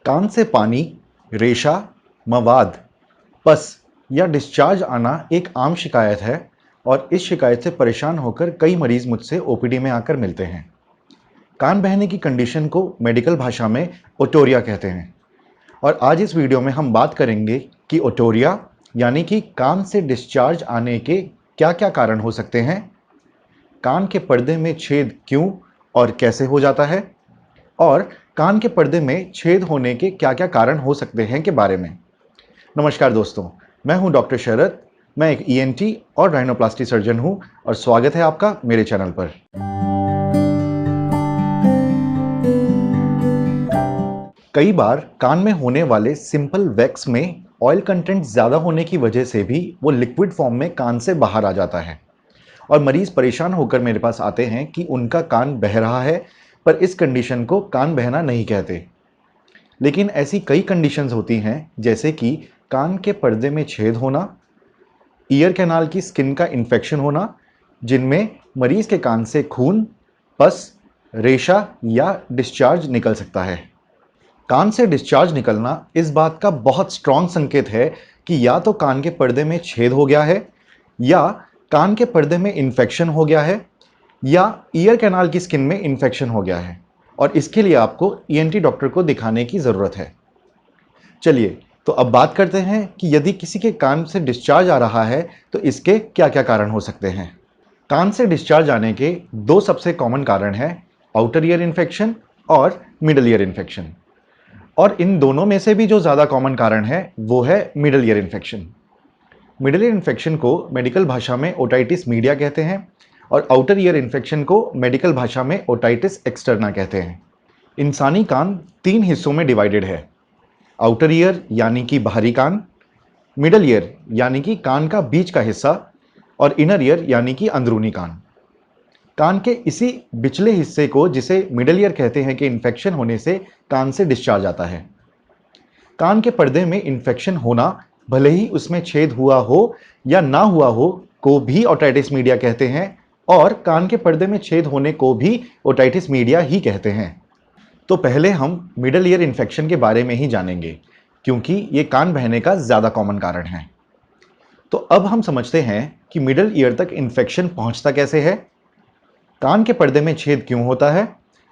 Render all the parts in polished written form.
कान से पानी, रेशा, मवाद, पस या डिस्चार्ज आना एक आम शिकायत है और इस शिकायत से परेशान होकर कई मरीज मुझसे ओपीडी में आकर मिलते हैं। कान बहने की कंडीशन को मेडिकल भाषा में ओटोरिया कहते हैं और आज इस वीडियो में हम बात करेंगे कि ओटोरिया यानी कि कान से डिस्चार्ज आने के क्या-क्या कारण हो सकते हैं, कान के पर्दे में छेद क्यों और कैसे हो जाता है और कान के पर्दे में छेद होने के क्या-क्या कारण हो सकते हैं के बारे में। नमस्कार दोस्तों, मैं हूं डॉक्टर शरद। मैं एक ईएनटी और राइनोप्लास्टी सर्जन हूं और स्वागत है आपका मेरे चैनल पर। कई बार कान में होने वाले सिंपल वैक्स में ऑयल कंटेंट ज़्यादा होने की वजह से भी वो लिक्विड फॉर्म में कान से बाहर आ जाता है और मरीज परेशान होकर मेरे पास आते हैं कि उनका कान बह रहा है, पर इस कंडीशन को कान बहना नहीं कहते। लेकिन ऐसी कई कंडीशंस होती हैं जैसे कि कान के पर्दे में छेद होना, ईयर कैनाल की स्किन का इन्फेक्शन होना, जिनमें मरीज के कान से खून, पस, रेशा या डिस्चार्ज निकल सकता है। कान से डिस्चार्ज निकलना इस बात का बहुत स्ट्रॉन्ग संकेत है कि या तो कान के पर्दे में छेद हो गया है या कान के पर्दे में इन्फेक्शन हो गया है या ईयर कैनाल की स्किन में इन्फेक्शन हो गया है और इसके लिए आपको ईएनटी डॉक्टर को दिखाने की ज़रूरत है। चलिए, तो अब बात करते हैं कि यदि किसी के कान से डिस्चार्ज आ रहा है तो इसके क्या-क्या कारण हो सकते हैं। कान से डिस्चार्ज आने के दो सबसे कॉमन कारण हैं, आउटर ईयर इन्फेक्शन और मिडल ईयर इन्फेक्शन। और इन दोनों में से भी जो ज़्यादा कॉमन कारण है वो है middle ear infection. Middle ear infection को मेडिकल भाषा में ओटाइटिस मीडिया कहते हैं और आउटर ईयर इन्फेक्शन को मेडिकल भाषा में ओटाइटिस एक्सटर्ना कहते हैं। इंसानी कान तीन हिस्सों में डिवाइडेड है, आउटर ईयर यानी कि बाहरी कान, मिडल ईयर यानी कि कान का बीच का हिस्सा और इनर ईयर यानी कि अंदरूनी कान। कान के इसी बिचले हिस्से को, जिसे मिडल ईयर कहते हैं, कि इन्फेक्शन होने से कान से डिस्चार्ज आता है। कान के पर्दे में इन्फेक्शन होना, भले ही उसमें छेद हुआ हो या ना हुआ हो, को भी ओटाइटिस मीडिया कहते हैं और कान के पर्दे में छेद होने को भी ओटाइटिस मीडिया ही कहते हैं। तो पहले हम मिडल ईयर इन्फेक्शन के बारे में ही जानेंगे क्योंकि ये कान बहने का ज़्यादा कॉमन कारण है। तो अब हम समझते हैं कि मिडल ईयर तक इन्फेक्शन पहुंचता कैसे है, कान के पर्दे में छेद क्यों होता है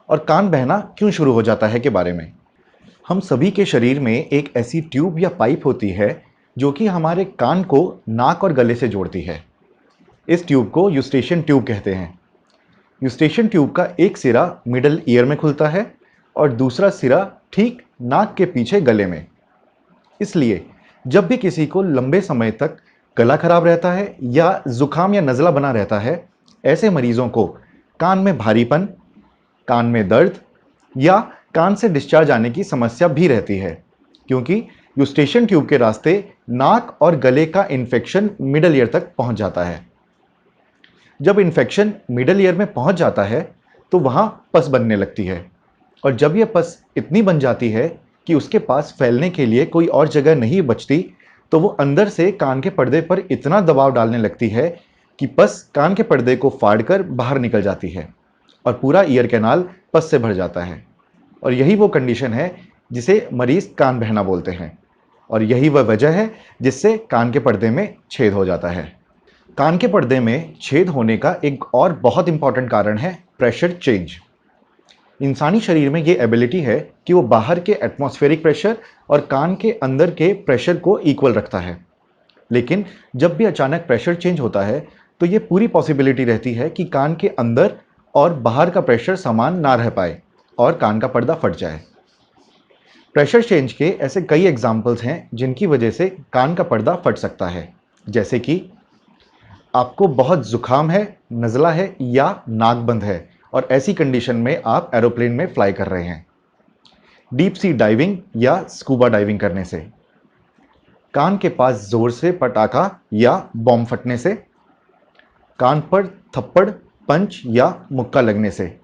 और कान बहना क्यों शुरू हो जाता है के बारे में। हम सभी के शरीर में एक ऐसी ट्यूब या पाइप होती है जो कि हमारे कान को नाक और गले से जोड़ती है। इस ट्यूब को यूस्टेशियन ट्यूब कहते हैं। यूस्टेशियन ट्यूब का एक सिरा मिडल ईयर में खुलता है और दूसरा सिरा ठीक नाक के पीछे गले में। इसलिए जब भी किसी को लंबे समय तक गला खराब रहता है या जुकाम या नज़ला बना रहता है, ऐसे मरीजों को कान में भारीपन, कान में दर्द या कान से डिस्चार्ज आने की समस्या भी रहती है क्योंकि यूस्टेशियन ट्यूब के रास्ते नाक और गले का इन्फेक्शन मिडल ईयर तक पहुंच जाता है। जब इन्फेक्शन मिडल ईयर में पहुंच जाता है तो वहां पस बनने लगती है और जब यह पस इतनी बन जाती है कि उसके पास फैलने के लिए कोई और जगह नहीं बचती, तो वो अंदर से कान के पर्दे पर इतना दबाव डालने लगती है कि पस कान के पर्दे को फाड़कर बाहर निकल जाती है और पूरा ईयर कैनाल पस से भर जाता है। और यही वो कंडीशन है जिसे मरीज कान बहना बोलते हैं और यही वह वजह है जिससे कान के पर्दे में छेद हो जाता है। कान के पर्दे में छेद होने का एक और बहुत इंपॉर्टेंट कारण है प्रेशर चेंज। इंसानी शरीर में ये एबिलिटी है कि वो बाहर के एटमॉस्फेरिक प्रेशर और कान के अंदर के प्रेशर को इक्वल रखता है। लेकिन जब भी अचानक प्रेशर चेंज होता है तो ये पूरी पॉसिबिलिटी रहती है कि कान के अंदर और बाहर का प्रेशर समान ना रह पाए और कान का पर्दा फट जाए। प्रेशर चेंज के ऐसे कई एग्जाम्पल्स हैं जिनकी वजह से कान का पर्दा फट सकता है, जैसे कि आपको बहुत जुकाम है, नज़ला है या नाक बंद है और ऐसी कंडीशन में आप एरोप्लेन में फ्लाई कर रहे हैं, डीप सी डाइविंग या स्कूबा डाइविंग करने से, कान के पास जोर से पटाखा या बॉम्ब फटने से, कान पर थप्पड़, पंच या मुक्का लगने से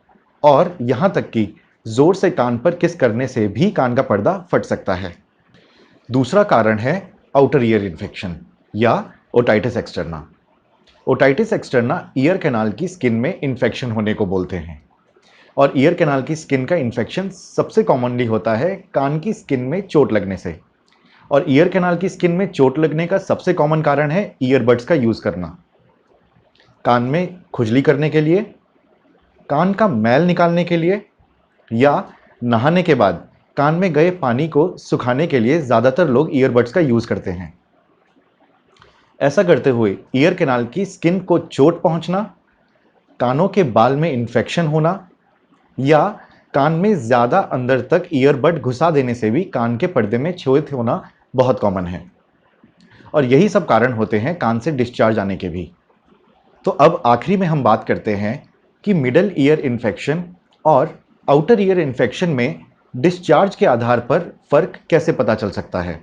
और यहाँ तक कि जोर से कान पर किस करने से भी कान का पर्दा फट सकता है। दूसरा कारण है आउटर ईयर इन्फेक्शन या otitis externa. Otitis externa ear canal की स्किन में इन्फेक्शन होने को बोलते हैं। और ईयर कैनाल की स्किन का इन्फेक्शन सबसे कॉमनली होता है कान की स्किन में चोट लगने से। और ईयर कैनाल की स्किन में चोट लगने का सबसे कॉमन कारण है ईयरबड्स का यूज़ करना। कान में खुजली करने के लिए, कान का मैल निकालने के लिए या नहाने के बाद कान में गए पानी को सुखाने के लिए ज़्यादातर लोग ईयरबड्स का यूज़ करते हैं। ऐसा करते हुए ईयर कैनाल की स्किन को चोट पहुंचना, कानों के बाल में इन्फेक्शन होना या कान में ज़्यादा अंदर तक ईयरबड घुसा देने से भी कान के पर्दे में छेद होना बहुत कॉमन है। और यही सब कारण होते हैं कान से डिस्चार्ज आने के भी। तो अब आखिरी में हम बात करते हैं कि मिडल ईयर इन्फेक्शन और आउटर ईयर इन्फेक्शन में डिस्चार्ज के आधार पर फ़र्क कैसे पता चल सकता है।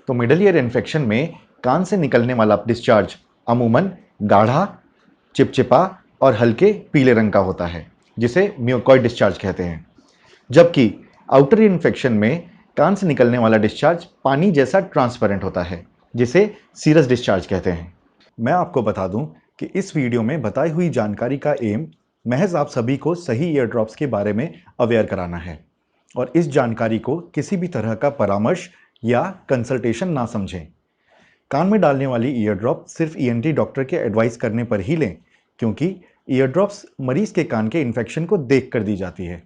तो मिडल ईयर इन्फेक्शन में कान से निकलने वाला डिस्चार्ज अमूमन गाढ़ा, चिपचिपा और हल्के पीले रंग का होता है, जिसे म्यूकॉइड डिस्चार्ज कहते हैं। जबकि आउटर इन्फेक्शन में कान से निकलने वाला डिस्चार्ज पानी जैसा ट्रांसपेरेंट होता है, जिसे सीरस डिस्चार्ज कहते हैं। मैं आपको बता दूं कि इस वीडियो में बताई हुई जानकारी का एम महज आप सभी को सही ईयर ड्रॉप्स के बारे में अवेयर कराना है और इस जानकारी को किसी भी तरह का परामर्श या कंसल्टेशन ना समझें। कान में डालने वाली ईयर ड्रॉप सिर्फ ईएनटी डॉक्टर के एडवाइस करने पर ही लें, क्योंकि ईयर ड्रॉप्स मरीज के कान के इन्फेक्शन को देख कर दी जाती है।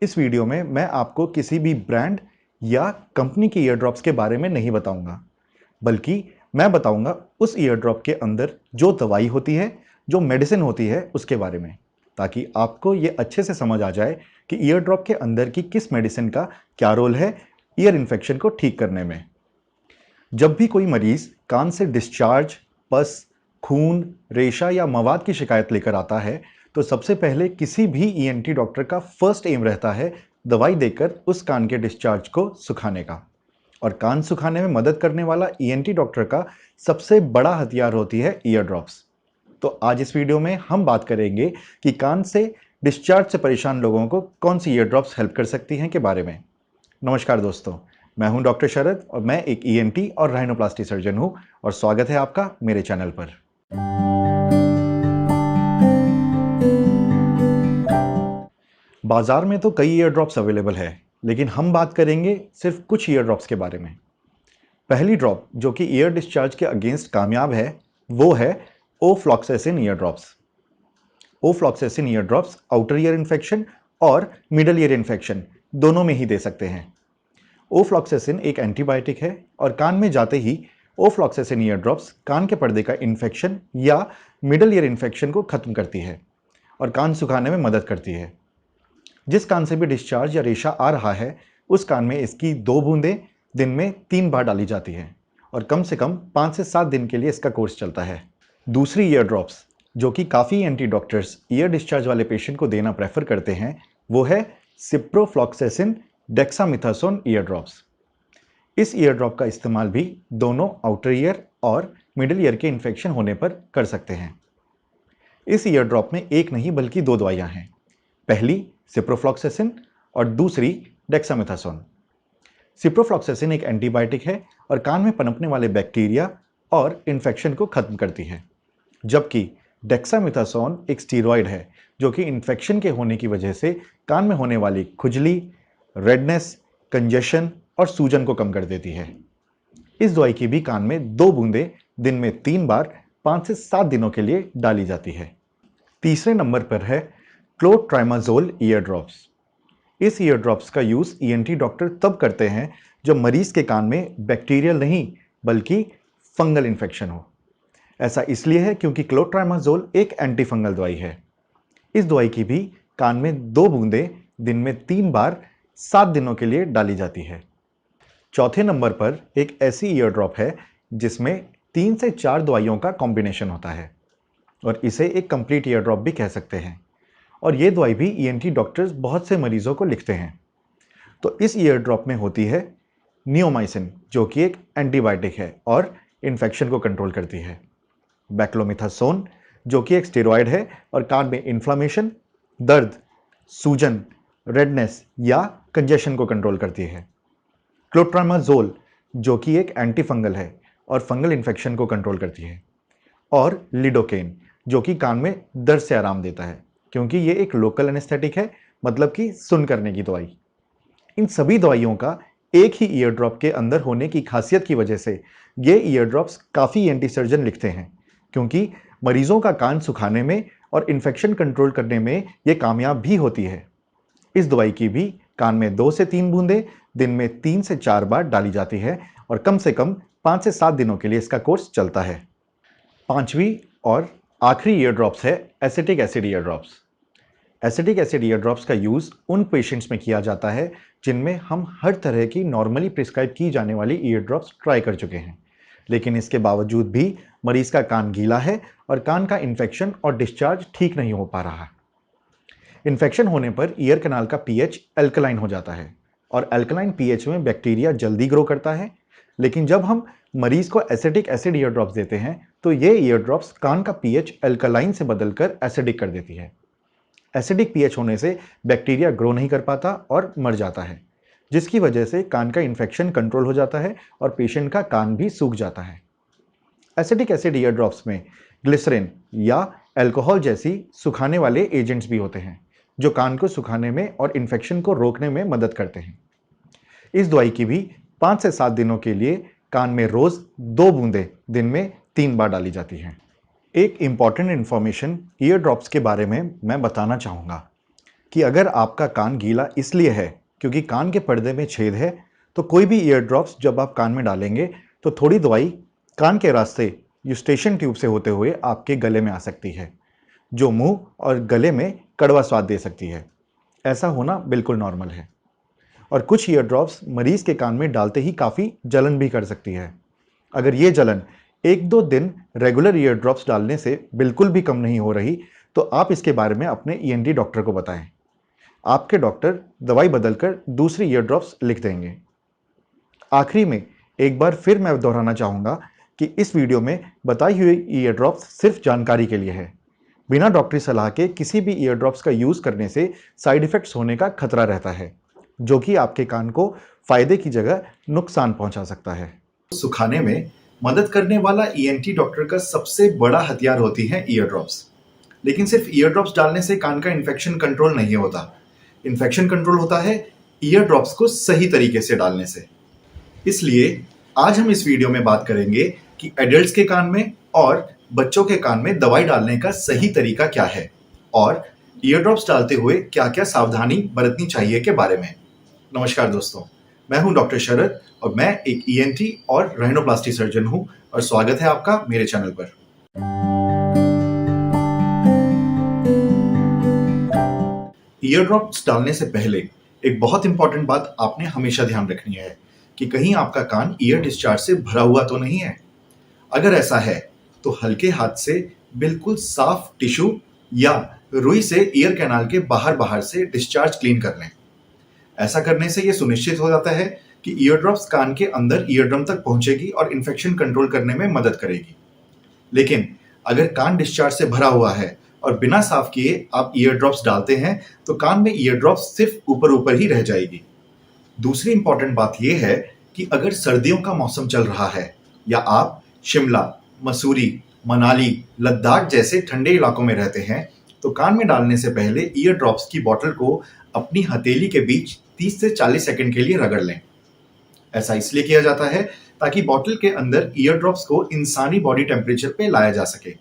इस वीडियो में मैं आपको किसी भी ब्रांड या कंपनी की ईयर ड्रॉप्स के बारे में नहीं बताऊंगा, बल्कि मैं बताऊंगा उस ईयर ड्रॉप के अंदर जो दवाई होती है, जो मेडिसिन होती है, उसके बारे में, ताकि आपको ये अच्छे से समझ आ जाए कि ईयर ड्रॉप के अंदर की किस मेडिसिन का क्या रोल है ईयर इन्फेक्शन को ठीक करने में। जब भी कोई मरीज कान से डिस्चार्ज, पस, खून, रेशा या मवाद की शिकायत लेकर आता है, तो सबसे पहले किसी भी ईएनटी डॉक्टर का फर्स्ट एम रहता है दवाई देकर उस कान के डिस्चार्ज को सुखाने का। और कान सुखाने में मदद करने वाला ईएनटी डॉक्टर का सबसे बड़ा हथियार होती है ईयर ड्रॉप्स। तो आज इस वीडियो में हम बात करेंगे कि कान से डिस्चार्ज से परेशान लोगों को कौन सी ईयर ड्रॉप्स हेल्प कर सकती हैं के बारे में। नमस्कार दोस्तों, मैं हूं डॉक्टर शरद और मैं एक ईएनटी और राइनोप्लास्टी सर्जन हूं और स्वागत है आपका मेरे चैनल पर। बाजार में तो कई ईयर ड्रॉप्स अवेलेबल है, लेकिन हम बात करेंगे सिर्फ कुछ ईयर ड्रॉप्स के बारे में। पहली ड्रॉप जो कि ईयर डिस्चार्ज के अगेंस्ट कामयाब है, वो है ofloxacin ear drops. Ofloxacin ear drops outer ear infection और मिडल ईयर इन्फेक्शन दोनों में ही दे सकते हैं। ओफ्लॉक्सेसिन एक एंटीबायोटिक है और कान में जाते ही ओफ्लॉक्सेसिन ईयर ड्रॉप्स कान के पर्दे का इन्फेक्शन या मिडल ईयर इन्फेक्शन को खत्म करती है और कान सुखाने में मदद करती है। जिस कान से भी डिस्चार्ज या रेशा आ रहा है, उस कान में इसकी 2 बूंदें दिन में 3 बार डाली जाती है और कम से कम 5 से 7 दिन के लिए इसका कोर्स चलता है। दूसरी ईयर ड्रॉप्स जो कि काफ़ी एंटी डॉक्टर्स ईयर डिस्चार्ज वाले पेशेंट को देना प्रेफर करते हैं, वो है सिप्रोफ्लॉक्सेसिन डेक्सामिथासोन ईयर ड्रॉप्स। इस ईयर ड्रॉप का इस्तेमाल भी दोनों आउटर ईयर और मिडिल ईयर के इन्फेक्शन होने पर कर सकते हैं। इस ईयर ड्रॉप में एक नहीं बल्कि 2 दवाइयाँ हैं, पहली सिप्रोफ्लॉक्सेसिन और दूसरी डेक्सामेथासोन। सिप्रोफ्लॉक्सेसिन एक एंटीबायोटिक है और कान में पनपने वाले बैक्टीरिया और इन्फेक्शन को खत्म करती है, जबकि डेक्सामेथासोन एक स्टीरॉयड है जो कि इन्फेक्शन के होने की वजह से कान में होने वाली खुजली, रेडनेस, कंजेशन और सूजन को कम कर देती है। इस दवाई की भी कान में 2 बूंदें दिन में 3 बार 5 से 7 दिनों के लिए डाली जाती है। तीसरे नंबर पर है क्लोट्राइमाजोल ईयर ड्रॉप्स। इस ईयर ड्रॉप्स का यूज़ ईएनटी डॉक्टर तब करते हैं जब मरीज के कान में बैक्टीरियल नहीं बल्कि फंगल इन्फेक्शन हो। ऐसा इसलिए है क्योंकि क्लोट्राइमाजोल एक एंटीफंगल दवाई है। इस दवाई की भी कान में 2 बूंदें दिन में 3 बार 7 दिनों के लिए डाली जाती है। चौथे नंबर पर एक ऐसी ईयर ड्रॉप है जिसमें 3 से 4 दवाइयों का कॉम्बिनेशन होता है और इसे एक कंप्लीट ईयर ड्रॉप भी कह सकते हैं। और ये दवाई भी ईएनटी डॉक्टर्स बहुत से मरीजों को लिखते हैं। तो इस ईयर ड्रॉप में होती है नियोमाइसिन जो कि एक एंटीबायोटिक है और इन्फेक्शन को कंट्रोल करती है, बैक्लोमिथासोन जो कि एक स्टेरॉयड है और कान में इन्फ्लामेशन, दर्द, सूजन, रेडनेस या कंजेशन को कंट्रोल करती है, क्लोट्रामाजोल जो कि एक एंटीफंगल है और फंगल इन्फेक्शन को कंट्रोल करती है, और लिडोकेन जो कि कान में दर्द से आराम देता है क्योंकि ये एक लोकल एनेस्थेटिक है, मतलब कि सुन करने की दवाई। इन सभी दवाइयों का एक ही ईयर ड्रॉप के अंदर होने की खासियत की वजह से ये ईयर ड्रॉप्स काफ़ी ईएनटी सर्जन लिखते हैं, क्योंकि मरीजों का कान सुखाने में और इन्फेक्शन कंट्रोल करने में ये कामयाब भी होती है। इस दवाई की भी कान में 2 से 3 बूंदें दिन में 3 से 4 बार डाली जाती है और कम से कम 5 से 7 दिनों के लिए इसका कोर्स चलता है। पांचवी और आखिरी ईयर ड्रॉप्स है acetic acid ear drops. Acetic acid ear drops का यूज़ उन पेशेंट्स में किया जाता है जिनमें हम हर तरह की नॉर्मली प्रिस्क्राइब की जाने वाली ईयर ड्रॉप्स ट्राई कर चुके हैं, लेकिन इसके बावजूद भी मरीज का कान गीला है और कान का इन्फेक्शन और डिस्चार्ज ठीक नहीं हो पा रहा। इन्फेक्शन होने पर ईयर कैनाल का पीएच एल्कलाइन हो जाता है और एल्कलाइन पीएच में बैक्टीरिया जल्दी ग्रो करता है, लेकिन जब हम मरीज को एसिटिक एसिड ईयर ड्रॉप्स देते हैं तो ये ईयर ड्रॉप्स कान का पीएच एल्कलाइन से बदलकर एसिडिक कर देती है। एसिडिक पीएच होने से बैक्टीरिया ग्रो नहीं कर पाता और मर जाता है, जिसकी वजह से कान का इन्फेक्शन कंट्रोल हो जाता है और पेशेंट का कान भी सूख जाता है। एसिटिक एसिड ईयर ड्रॉप्स में ग्लिसरीन या अल्कोहल जैसी सुखाने वाले एजेंट्स भी होते हैं, जो कान को सुखाने में और इन्फेक्शन को रोकने में मदद करते हैं। इस दवाई की भी 5 से 7 दिनों के लिए कान में रोज 2 बूंदें दिन में 3 बार डाली जाती हैं। एक इम्पॉर्टेंट इन्फॉर्मेशन ईयर ड्रॉप्स के बारे में मैं बताना चाहूँगा कि अगर आपका कान गीला इसलिए है क्योंकि कान के पर्दे में छेद है, तो कोई भी ईयर ड्रॉप्स जब आप कान में डालेंगे तो थोड़ी दवाई कान के रास्ते यूस्टेशन ट्यूब से होते हुए आपके गले में आ सकती है, जो मुंह और गले में कड़वा स्वाद दे सकती है। ऐसा होना बिल्कुल नॉर्मल है। और कुछ ईयर ड्रॉप्स मरीज के कान में डालते ही काफ़ी जलन भी कर सकती है। अगर ये जलन 1-2 दिन रेगुलर ईयर ड्रॉप्स डालने से बिल्कुल भी कम नहीं हो रही, तो आप इसके बारे में अपने ईएनटी डॉक्टर को बताएं। आपके डॉक्टर दवाई बदलकर दूसरी ईयर ड्रॉप्स लिख देंगे। आखिरी में एक बार फिर मैं दोहराना चाहूँगा कि इस वीडियो में बताई हुई ईयर ड्रॉप्स सिर्फ जानकारी के लिए है। बिना डॉक्टरी सलाह के किसी भी ईयर ड्रॉप्स का यूज़ करने से साइड इफ़ेक्ट्स होने का खतरा रहता है, जो कि आपके कान को फायदे की जगह नुकसान पहुंचा सकता है। सुखाने में मदद करने वाला ईएनटी डॉक्टर का सबसे बड़ा हथियार होती है ईयर ड्रॉप्स। लेकिन सिर्फ ईयर ड्रॉप्स डालने से कान का इन्फेक्शन कंट्रोल नहीं होता। इन्फेक्शन कंट्रोल होता है ईयर ड्रॉप्स को सही तरीके से डालने से। इसलिए आज हम इस वीडियो में बात करेंगे कि एडल्ट्स के कान में और बच्चों के कान में दवाई डालने का सही तरीका क्या है और ईयर ड्रॉप्स डालते हुए क्या क्या सावधानी बरतनी चाहिए के बारे में। नमस्कार दोस्तों, मैं हूं डॉक्टर शरद और मैं एक ईएनटी और राइनोप्लास्टी सर्जन हूं और स्वागत है आपका मेरे चैनल पर। ईयर ड्रॉप्स डालने से पहले एक बहुत इंपॉर्टेंट बात आपने हमेशा ध्यान रखनी है कि कहीं आपका कान ईयर डिस्चार्ज से भरा हुआ तो नहीं है। अगर ऐसा है तो हल्के हाथ से बिल्कुल साफ टिश्यू या रुई से ईयर कैनाल के बाहर से डिस्चार्ज क्लीन कर लें। ऐसा करने से यह सुनिश्चित हो जाता है कि ईयर ड्रॉप्स कान के अंदर ईयर ड्रम तक पहुंचेगी और इन्फेक्शन कंट्रोल करने में मदद करेगी। लेकिन अगर कान डिस्चार्ज से भरा हुआ है और बिना साफ किए आप ईयर ड्रॉप्स डालते हैं तो कान में ईयर ड्रॉप्स सिर्फ ऊपर ही रह जाएगी। दूसरी इंपॉर्टेंट बात यह है कि अगर सर्दियों का मौसम चल रहा है या आप शिमला, मसूरी, मनाली, लद्दाख जैसे ठंडे इलाकों में रहते हैं तो कान में डालने से पहले ईयर ड्रॉप्स की बोतल को अपनी हथेली के बीच 30 से 40 सेकंड के लिए रगड़ लें। ऐसा इसलिए किया जाता है ताकि बोतल के अंदर ईयर ड्रॉप्स को इंसानी बॉडी टेम्परेचर पे लाया जा सके।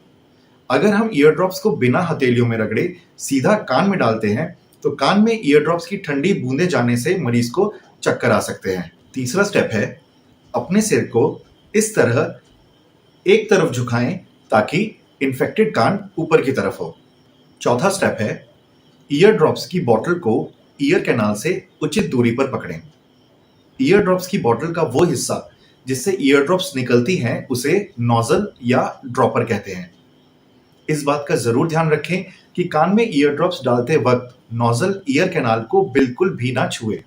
अगर हम ईयर ड्रॉप्स को बिना हथेलियों में रगड़े सीधा कान में डालते हैं तो कान में ईयर ड्रॉप्स की ठंडी बूंदें जाने से मरीज को चक्कर आ सकते हैं। तीसरा स्टेप है अपने सिर को इस तरह एक तरफ झुकाएं ताकि इन्फेक्टेड कान ऊपर की तरफ हो। चौथा स्टेप है ईयर ड्रॉप्स की बोतल को ईयर कैनाल से उचित दूरी पर पकड़ें। ईयर ड्रॉप्स की बोतल का वो हिस्सा जिससे ईयर ड्रॉप्स निकलती हैं उसे नोजल या ड्रॉपर कहते हैं। इस बात का जरूर ध्यान रखें कि कान में ईयर ड्रॉप्स डालते वक्त नोजल ईयर कैनाल को बिल्कुल भी ना छुए।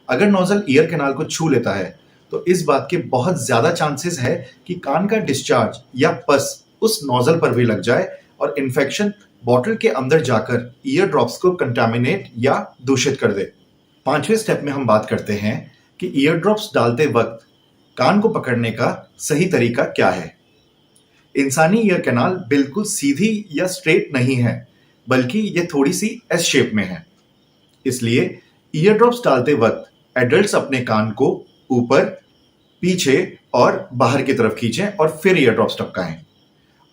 अगर नोजल ईयर कैनाल को छू लेता है तो इस बात के बहुत ज्यादा चांसेस है कि कान का डिस्चार्ज या पस उस नोजल पर भी लग जाए और इन्फेक्शन बोतल के अंदर जाकर ईयर ड्रॉप्स को कंटामिनेट या दूषित कर दे। पांचवें स्टेप में हम बात करते हैं कि ईयर ड्रॉप्स डालते वक्त कान को पकड़ने का सही तरीका क्या है। इंसानी ईयर कैनाल बिल्कुल सीधी या स्ट्रेट नहीं है, बल्कि ये थोड़ी सी एस शेप में है। इसलिए ईयर ड्रॉप्स डालते वक्त एडल्ट्स अपने कान को ऊपर, पीछे और बाहर की तरफ खींचें और फिर ईयर ड्रॉप्स टपकाएं।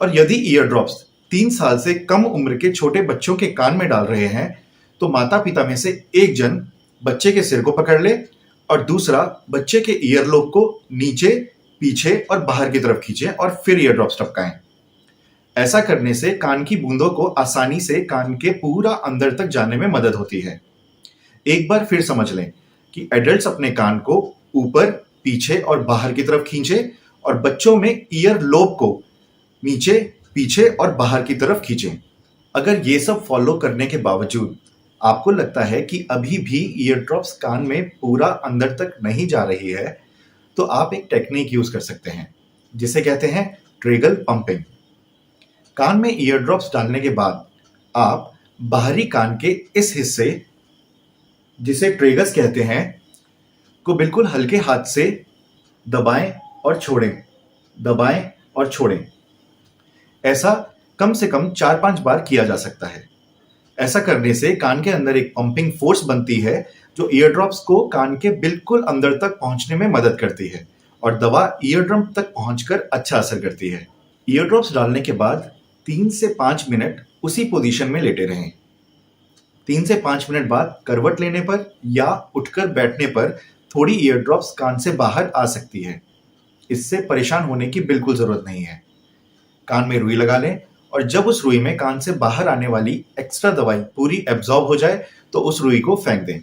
और यदि ईयर ड्रॉप्स 3 साल से कम उम्र के छोटे बच्चों के कान में डाल रहे हैं तो माता पिता में से एक जन बच्चे के सिर को पकड़ ले और दूसरा बच्चे के ईयरलोब को नीचे, पीछे और बाहर की तरफ खींचे और फिर ईयर ड्रॉप्स टपकाएं। ऐसा करने से कान की बूंदों को आसानी से कान के पूरा अंदर तक जाने में मदद होती है। एक बार फिर समझ लें कि एडल्ट्स अपने कान को ऊपर, पीछे और बाहर की तरफ खींचे और बच्चों में ईयर लोब को नीचे, पीछे और बाहर की तरफ खींचें। अगर ये सब फॉलो करने के बावजूद आपको लगता है कि अभी भी ईयर ड्रॉप्स कान में पूरा अंदर तक नहीं जा रही है, तो आप एक टेक्निक यूज कर सकते हैं जिसे कहते हैं ट्रेगल पंपिंग। कान में ईयर ड्रॉप्स डालने के बाद आप बाहरी कान के इस हिस्से, जिसे ट्रेगस कहते हैं, को बिल्कुल हल्के हाथ से दबाएं और छोड़ें, दबाएं और छोड़ें। ऐसा कम से कम 4-5 बार किया जा सकता है। ऐसा करने से कान के अंदर एक पंपिंग फोर्स बनती है जो ईयर ड्रॉप्स को कान के बिल्कुल अंदर तक पहुंचने में मदद करती है और दवा ईयर ड्रम तक पहुंचकर अच्छा असर करती है। ईयर ड्रॉप्स डालने के बाद 3 से 5 मिनट उसी पोजीशन में लेटे रहें। 3 से 5 मिनट बाद करवट लेने पर या उठकर बैठने पर थोड़ी ईयर ड्रॉप्स कान से बाहर आ सकती है। इससे परेशान होने की बिल्कुल जरूरत नहीं है। कान में रुई लगा लें और जब उस रुई में कान से बाहर आने वाली एक्स्ट्रा दवाई पूरी एब्जॉर्ब हो जाए तो उस रुई को फेंक दें।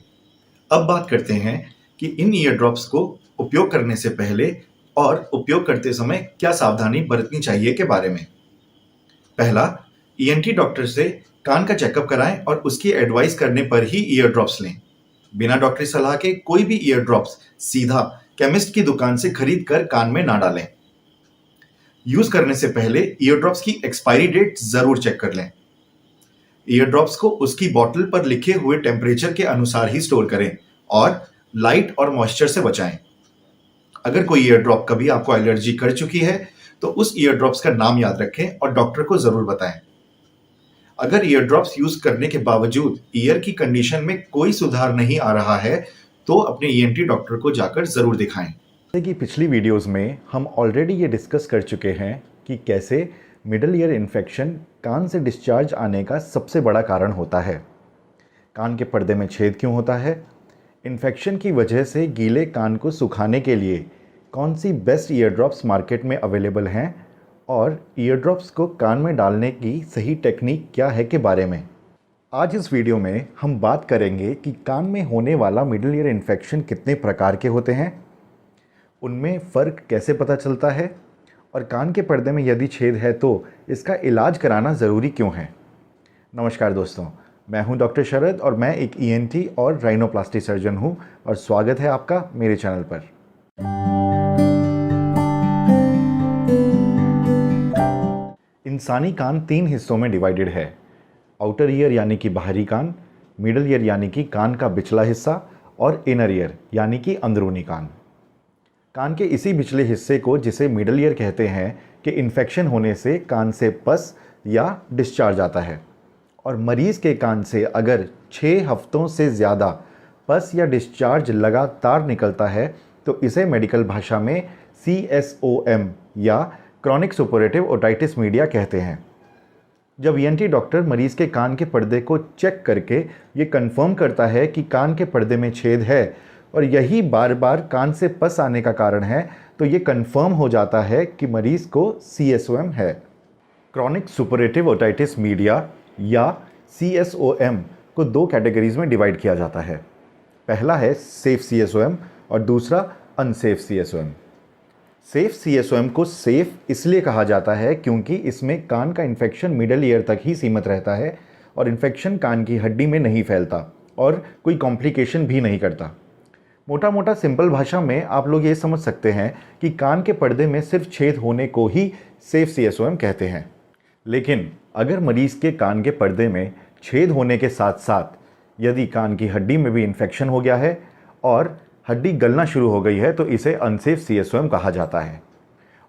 अब बात करते हैं कि इन ईयर ड्रॉप्स को उपयोग करने से पहले और उपयोग करते समय क्या सावधानी बरतनी चाहिए के बारे में। पहला, ईएनटी डॉक्टर से कान का चेकअप कराएं और उसकी एडवाइस करने पर ही ईयर ड्रॉप्स लें। बिना डॉक्टरी सलाह के कोई भी ईयर ड्रॉप्स सीधा केमिस्ट की दुकान से खरीद कर कान में ना डालें। यूज करने से पहले ईयर ड्रॉप्स की एक्सपायरी डेट जरूर चेक कर लें। ईयर ड्रॉप्स को उसकी बॉटल पर लिखे हुए टेम्परेचर के अनुसार ही स्टोर करें और लाइट और मॉइस्चर से बचाएं। अगर कोई ईयर ड्रॉप कभी आपको एलर्जी कर चुकी है तो उस ईयर ड्रॉप्स का नाम याद रखें और डॉक्टर को जरूर बताएं। अगर ईयर ड्रॉप्स यूज करने के बावजूद ईयर की कंडीशन में कोई सुधार नहीं आ रहा है तो अपने ईएनटी डॉक्टर को जाकर जरूर दिखाएं। जैसे कि पिछली वीडियोस में हम ऑलरेडी ये डिस्कस कर चुके हैं कि कैसे मिडल ईयर इन्फेक्शन कान से डिस्चार्ज आने का सबसे बड़ा कारण होता है। कान के पर्दे में छेद क्यों होता है, इन्फेक्शन की वजह से गीले कान को सुखाने के लिए कौन सी बेस्ट ईयर ड्रॉप्स मार्केट में अवेलेबल हैं और ईयर ड्रॉप्स को कान में डालने की सही टेक्निक क्या है के बारे में। आज इस वीडियो में हम बात करेंगे कि कान में होने वाला मिडल ईयर इन्फेक्शन कितने प्रकार के होते हैं, उनमें फ़र्क कैसे पता चलता है और कान के पर्दे में यदि छेद है तो इसका इलाज कराना ज़रूरी क्यों है। नमस्कार दोस्तों, मैं हूं डॉक्टर शरद और मैं एक ईएनटी और राइनोप्लास्टी सर्जन हूं और स्वागत है आपका मेरे चैनल पर। इंसानी कान 3 हिस्सों में डिवाइडेड है। आउटर ईयर यानी कि बाहरी कान, मिडल ईयर यानी कि कान का पिछला हिस्सा और इनर ईयर यानी कि अंदरूनी कान। कान के इसी पिछले हिस्से को, जिसे मिडल ईयर कहते हैं, कि इन्फेक्शन होने से कान से पस या डिस्चार्ज आता है और मरीज़ के कान से अगर 6 हफ्तों से ज़्यादा पस या डिस्चार्ज लगातार निकलता है तो इसे मेडिकल भाषा में CSOM या क्रॉनिक सुपरेटिव ओटाइटिस मीडिया कहते हैं। जब ईएनटी डॉक्टर मरीज़ के कान के पर्दे को चेक करके ये कंफर्म करता है कि कान के पर्दे में छेद है और यही बार बार कान से पस आने का कारण है तो ये कंफर्म हो जाता है कि मरीज़ को CSOM है। क्रॉनिक सुपरेटिव ओटाइटिस मीडिया या CSOM को 2 कैटेगरीज में डिवाइड किया जाता है। पहला है सेफ CSOM और दूसरा अनसेफ CSOM। सेफ CSOM को सेफ इसलिए कहा जाता है क्योंकि इसमें कान का इन्फेक्शन मिडल ईयर तक ही सीमित रहता है और इन्फेक्शन कान की हड्डी में नहीं फैलता और कोई कॉम्प्लिकेशन भी नहीं करता। मोटा मोटा सिंपल भाषा में आप लोग ये समझ सकते हैं कि कान के पर्दे में सिर्फ छेद होने को ही सेफ CSOM कहते हैं। लेकिन अगर मरीज़ के कान के पर्दे में छेद होने के साथ साथ यदि कान की हड्डी में भी इन्फेक्शन हो गया है और हड्डी गलना शुरू हो गई है तो इसे अनसेफ CSOM कहा जाता है।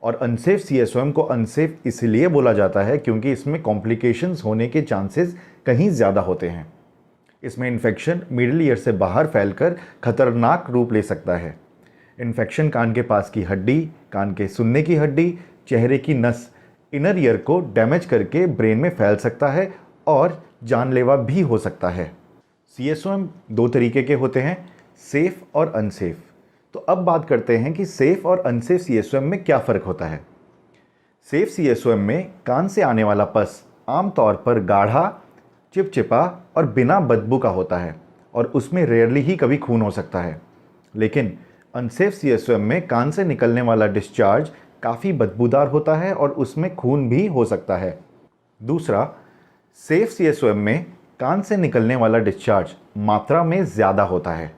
और अनसेफ CSOM को अनसेफ इसलिए बोला जाता है क्योंकि इसमें कॉम्प्लिकेशंस होने के चांसेस कहीं ज़्यादा होते हैं। इसमें इन्फेक्शन मिडिल ईयर से बाहर फैलकर खतरनाक रूप ले सकता है। इन्फेक्शन कान के पास की हड्डी, कान के सुनने की हड्डी, चेहरे की नस, इनर ईयर को डैमेज करके ब्रेन में फैल सकता है और जानलेवा भी हो सकता है। CSOM दो तरीके के होते हैं, सेफ़ और अनसेफ। तो अब बात करते हैं कि सेफ़ और अनसेफ CSOM में क्या फ़र्क होता है। सेफ CSOM में कान से आने वाला पस आमतौर पर गाढ़ा, चिपचिपा और बिना बदबू का होता है और उसमें रेयरली ही कभी खून हो सकता है। लेकिन अनसेफ CSOM में कान से निकलने वाला डिस्चार्ज काफ़ी बदबूदार होता है और उसमें खून भी हो सकता है। दूसरा, सेफ CSOM में कान से निकलने वाला डिस्चार्ज मात्रा में ज़्यादा होता है,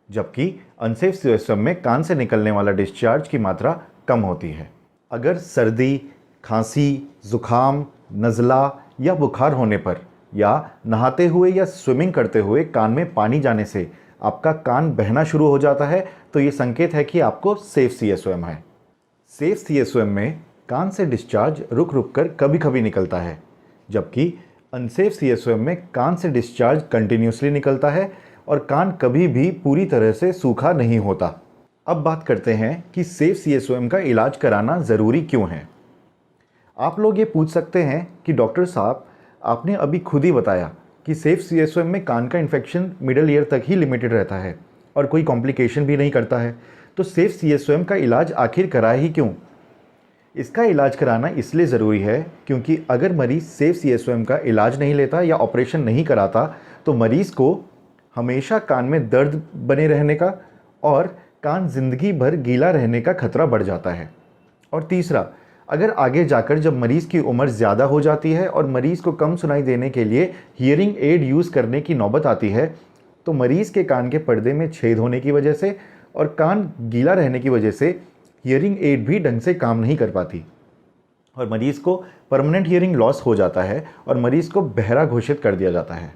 जबकि अनसेफ CSOM में कान से निकलने वाला डिस्चार्ज की मात्रा कम होती है। अगर सर्दी, खांसी, ज़ुकाम, नज़ला या बुखार होने पर या नहाते हुए या स्विमिंग करते हुए कान में पानी जाने से आपका कान बहना शुरू हो जाता है तो ये संकेत है कि आपको सेफ CSOM है। सेफ CSOM में कान से डिस्चार्ज रुक रुक कर कभी कभी निकलता है, जबकि अनसेफ CSOM में कान से डिस्चार्ज कंटिन्यूसली निकलता है और कान कभी भी पूरी तरह से सूखा नहीं होता। अब बात करते हैं कि सेफ CSOM का इलाज कराना ज़रूरी क्यों है। आप लोग ये पूछ सकते हैं कि डॉक्टर साहब, आपने अभी खुद ही बताया कि सेफ CSOM में कान का इन्फेक्शन मिडल ईयर तक ही लिमिटेड रहता है और कोई कॉम्प्लिकेशन भी नहीं करता है, तो सेफ CSOM का इलाज आखिर कराए ही क्यों। इसका इलाज कराना इसलिए ज़रूरी है क्योंकि अगर मरीज़ सेफ CSOM का इलाज नहीं लेता या ऑपरेशन नहीं कराता तो मरीज़ को हमेशा कान में दर्द बने रहने का और कान ज़िंदगी भर गीला रहने का खतरा बढ़ जाता है। और तीसरा, अगर आगे जाकर जब मरीज़ की उम्र ज़्यादा हो जाती है और मरीज़ को कम सुनाई देने के लिए हियरिंग एड यूज़ करने की नौबत आती है तो मरीज़ के कान के पर्दे में छेद होने की वजह से और कान गीला रहने की वजह से हियरिंग एड भी ढंग से काम नहीं कर पाती और मरीज़ को परमानेंट हियरिंग लॉस हो जाता है और मरीज़ को बहरा घोषित कर दिया जाता है।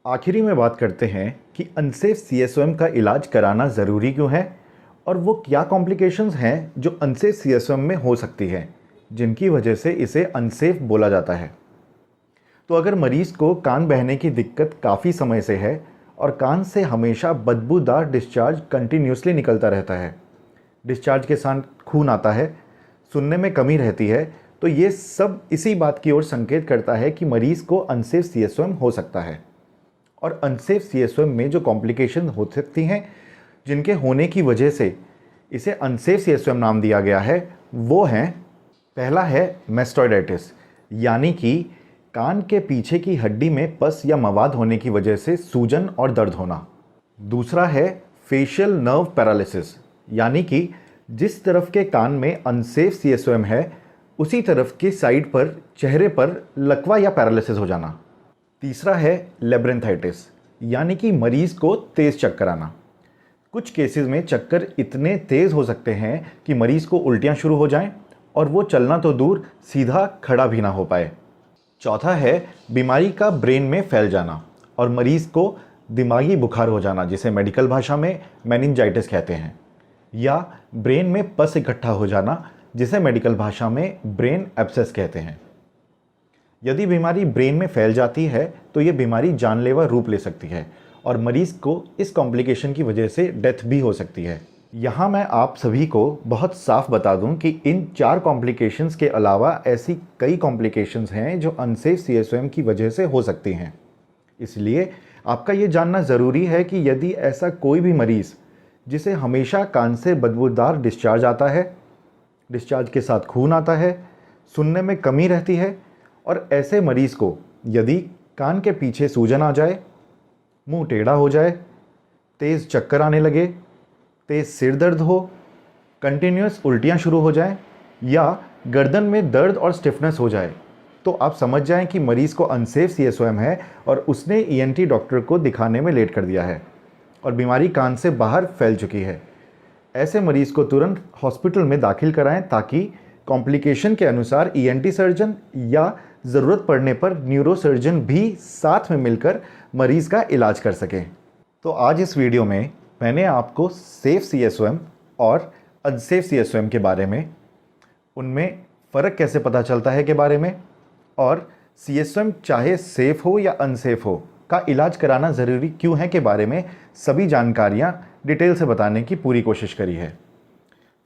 आखिरी में बात करते हैं कि अनसेफ CSOM का इलाज कराना ज़रूरी क्यों है और वो क्या कॉम्प्लिकेशंस हैं जो अनसेफ CSOM में हो सकती हैं जिनकी वजह से इसे अनसेफ बोला जाता है। तो अगर मरीज़ को कान बहने की दिक्कत काफ़ी समय से है और कान से हमेशा बदबूदार डिस्चार्ज कंटिन्यूसली निकलता रहता है, डिस्चार्ज के साथ खून आता है, सुनने में कमी रहती है, तो ये सब इसी बात की ओर संकेत करता है कि मरीज़ को अनसेफ CSOM हो सकता है। और अनसेफ CSOM में जो कॉम्प्लिकेशन हो सकती हैं जिनके होने की वजह से इसे अनसेफ CSOM नाम दिया गया है, वो हैं, पहला है मैस्टोइडाइटिस, यानी कि कान के पीछे की हड्डी में पस या मवाद होने की वजह से सूजन और दर्द होना। दूसरा है फेशियल नर्व पैरालिसिस, यानी कि जिस तरफ के कान में अनसेफ CSOM है उसी तरफ की साइड पर चेहरे पर लकवा या पैरालिसिस हो जाना। तीसरा है लेब्रेंथाइटिस, यानी कि मरीज़ को तेज़ चक्कर आना। कुछ केसेस में चक्कर इतने तेज़ हो सकते हैं कि मरीज़ को उल्टियाँ शुरू हो जाएं और वो चलना तो दूर सीधा खड़ा भी ना हो पाए। चौथा है बीमारी का ब्रेन में फैल जाना और मरीज़ को दिमागी बुखार हो जाना, जिसे मेडिकल भाषा में मेनिंजाइटिस कहते हैं, या ब्रेन में पस इकट्ठा हो जाना, जिसे मेडिकल भाषा में ब्रेन एब्सेस कहते हैं। यदि बीमारी ब्रेन में फैल जाती है तो ये बीमारी जानलेवा रूप ले सकती है और मरीज़ को इस कॉम्प्लिकेशन की वजह से डेथ भी हो सकती है। यहाँ मैं आप सभी को बहुत साफ बता दूं कि इन 4 कॉम्प्लिकेशंस के अलावा ऐसी कई कॉम्प्लिकेशंस हैं जो अनसेफ CSOM की वजह से हो सकती हैं। इसलिए आपका ये जानना ज़रूरी है कि यदि ऐसा कोई भी मरीज़ जिसे हमेशा कान से बदबूदार डिस्चार्ज आता है, डिस्चार्ज के साथ खून आता है, सुनने में कमी रहती है और ऐसे मरीज़ को यदि कान के पीछे सूजन आ जाए, मुंह टेढ़ा हो जाए, तेज़ चक्कर आने लगे, तेज़ सिर दर्द हो, कंटिन्यूस उल्टियाँ शुरू हो जाएं या गर्दन में दर्द और स्टिफनेस हो जाए, तो आप समझ जाएं कि मरीज़ को अनसेफ CSOM है और उसने ENT डॉक्टर को दिखाने में लेट कर दिया है और बीमारी कान से बाहर फैल चुकी है। ऐसे मरीज़ को तुरंत हॉस्पिटल में दाखिल कराएं ताकि कॉम्प्लिकेशन के अनुसार ENT सर्जन या ज़रूरत पड़ने पर न्यूरो सर्जन भी साथ में मिलकर मरीज़ का इलाज कर सकें। तो आज इस वीडियो में मैंने आपको सेफ CSOM और अनसेफ CSOM के बारे में, उनमें फ़र्क कैसे पता चलता है के बारे में और CSM चाहे सेफ हो या अनसेफ हो, का इलाज कराना ज़रूरी क्यों है के बारे में सभी जानकारियाँ डिटेल से बताने की पूरी कोशिश करी है।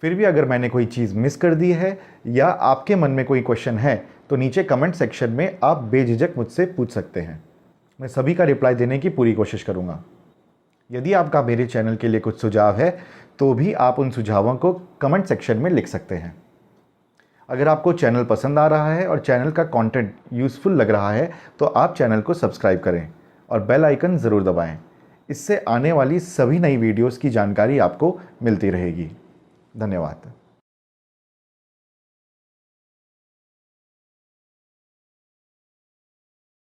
फिर भी अगर मैंने कोई चीज़ मिस कर दी है या आपके मन में कोई क्वेश्चन है तो नीचे कमेंट सेक्शन में आप बेझिझक मुझसे पूछ सकते हैं। मैं सभी का रिप्लाई देने की पूरी कोशिश करूँगा। यदि आपका मेरे चैनल के लिए कुछ सुझाव है तो भी आप उन सुझावों को कमेंट सेक्शन में लिख सकते हैं। अगर आपको चैनल पसंद आ रहा है और चैनल का कंटेंट यूज़फुल लग रहा है तो आप चैनल को सब्सक्राइब करें और बेल आइकन ज़रूर दबाएं। इससे आने वाली सभी नई वीडियोस की जानकारी आपको मिलती रहेगी। धन्यवाद।